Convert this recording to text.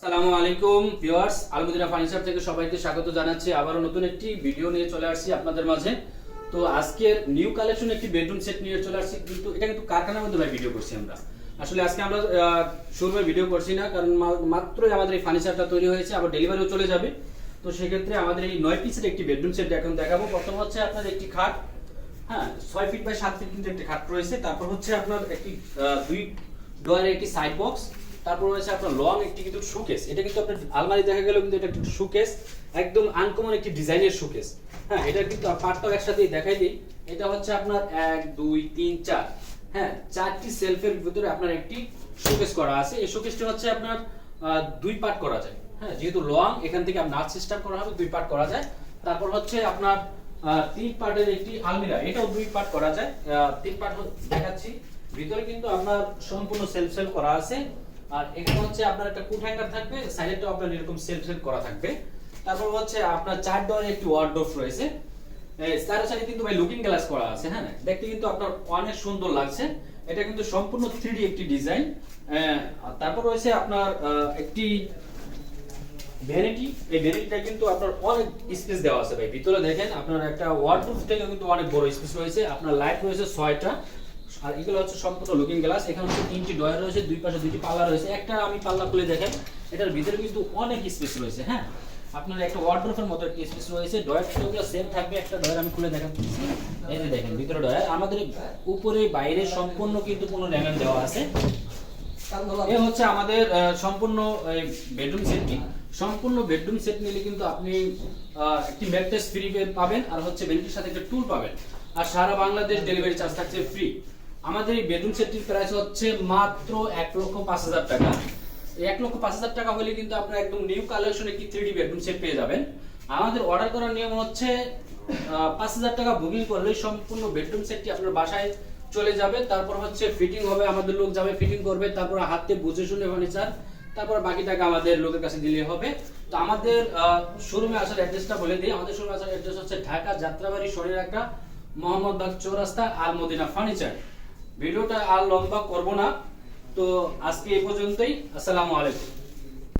আসসালামু আলাইকুম viewers, Al Madina furniture থেকে সবাইকে স্বাগত জানাচ্ছি। আবারো নতুন একটি ভিডিও নিয়ে চলে আসছি আপনাদের মাঝে। তো আজকের নিউ কালেকশন একটি বেডরুম সেট নিয়ে চলে আসছি, কিন্তু এটা কিন্তু কারখানার মধ্যে ভাই ভিডিও করছি আমরা। আসলে আজকে আমরা শোরুমে ভিডিও করছি না, কারণ মাত্রই আমাদের এই ফার্নিচারটা তৈরি হয়েছে, আবার ডেলিভারিও চলে যাবে। তো সেক্ষেত্রে আমাদের এই 9 পিসের একটি বেডরুম সেট এখন দেখাবো। প্রথম হচ্ছে আপনার একটি খাট, হ্যাঁ 6 ফিট বাই 7 ফিট কিন্তু একটি খাট রয়েছে। তারপর হচ্ছে আপনার একটি 2 ডোয়ারের একটি সাইড বক্স। তারপর রয়েছে আপনার লং একটি কিন্তু শোকেস। এটা কিন্তু আপনার আলমারি দেখা গেল, কিন্তু এটা একটি শোকেস, একদম আনকমন একটি ডিজাইনের শোকেস। হ্যাঁ, এটা কিন্তু পার্টটাও একসাথেই দেখাই দিই। এটা হচ্ছে আপনার 1 2 3 4, হ্যাঁ 4টি সেলফের ভিতরে আপনার একটি শোকেস করা আছে। এই শোকেসটা হচ্ছে আপনার 2 পার্ট করা যায়। হ্যাঁ, যেহেতু লং, এখান থেকে নাট সিস্টেম করা হবে, 2 পার্ট করা যায়। তারপর হচ্ছে আপনার 3 পার্টের একটি আলমিরা, এটাও 2 পার্ট করা যায়। 3 পার্ট দেখাচ্ছি। ভিতরে কিন্তু আপনার সম্পূর্ণ সেলফ করা আছে। আর এখানে হচ্ছে আপনার একটা কুট হ্যাঙ্গার থাকবে, সাইডেটাও আপনার এরকম সেলফ করা থাকবে। তারপর হচ্ছে আপনার 4 ডোরের একটি ওয়ার্ডরোব রয়েছে। চার সাইডে কিন্তু ভাই লুকিং গ্লাস করা আছে। হ্যাঁ, দেখতে কিন্তু আপনার অনেক সুন্দর লাগছে। এটা কিন্তু সম্পূর্ণ 3D একটি ডিজাইন। তারপর রয়েছে আপনার একটি ভ্যানিটি। এই ভ্যানিটিটা কিন্তু আপনার অনেক স্পেস দেওয়া আছে ভাই। ভিতরে দেখেন আপনার একটা ওয়ার্ডরোব থেকে কিন্তু অনেক বড় স্পেস রয়েছে। আপনার লাইট রয়েছে 6টা। আর এগুলো হচ্ছে সম্পূর্ণ লুকিং গ্লাস। এখানে হচ্ছে 3টি ডয়ার রয়েছে, দুই পাশে 2টি পাল্লা রয়েছে। একটা আমি পাল্লা খুলে দেখেন, এটার ভিতরে কিন্তু অনেক স্পেস রয়েছে। হ্যাঁ, আপনার একটা ওয়ার্ডরোবের মতো একটা স্পেস রয়েছে। ডয়ারগুলো সেম থাকবে। একটা ডয়ার আমি খুলে দেখাচ্ছি, এই যে দেখেন ভিতরে ডয়ার। আমাদের উপরে বাইরে সম্পূর্ণ কিন্তু কোনো র্যাঙ্গার দেওয়া আছে। এই হচ্ছে আমাদের সম্পূর্ণ বেডরুম সেটটি। সম্পূর্ণ বেডরুম সেট নিলে কিন্তু আপনি একটি ম্যাট্রেস ফ্রি পাবেন, আর হচ্ছে বেডটির সাথে একটা টুল পাবেন, আর সারা বাংলাদেশ ডেলিভারি চার্জ থাকছে ফ্রি। আমাদের এই বেডরুম সেটটির প্রাইস হচ্ছে মাত্র 1,05,000 টাকা। এই 1,05,000 টাকা হলে কিন্তু আপনারা একদম নিউ কালেকশন একটি 3D বেডরুম সেট পেয়ে যাবেন। আমাদের অর্ডার করার নিয়ম হচ্ছে 5,000 টাকা বুকিং করলে সম্পূর্ণ বেডরুম সেটটি আপনার বাসায় চলে যাবে। তারপর হচ্ছে ফিটিং হবে, আমাদের লোক যাবে ফিটিং করবে, তারপর হাতে বুঝে শুনে ফার্নিচার, তারপর বাকি টাকা আমাদের লোকের কাছে দিলে হবে। তো আমাদের শোরুমে আসার অ্যাড্রেসটা বলে দিই। আমাদের শোরুমে আসার অ্যাড্রেস হচ্ছে ঢাকা যাত্রাবাড়ি শরীরাকা মোহাম্মদবাগ চৌরাস্তা, আলমদিনা ফার্নিচার। ভিডিওটা আর লম্বা করব না, তো আজকে এই পর্যন্তই। আসসালামু আলাইকুম।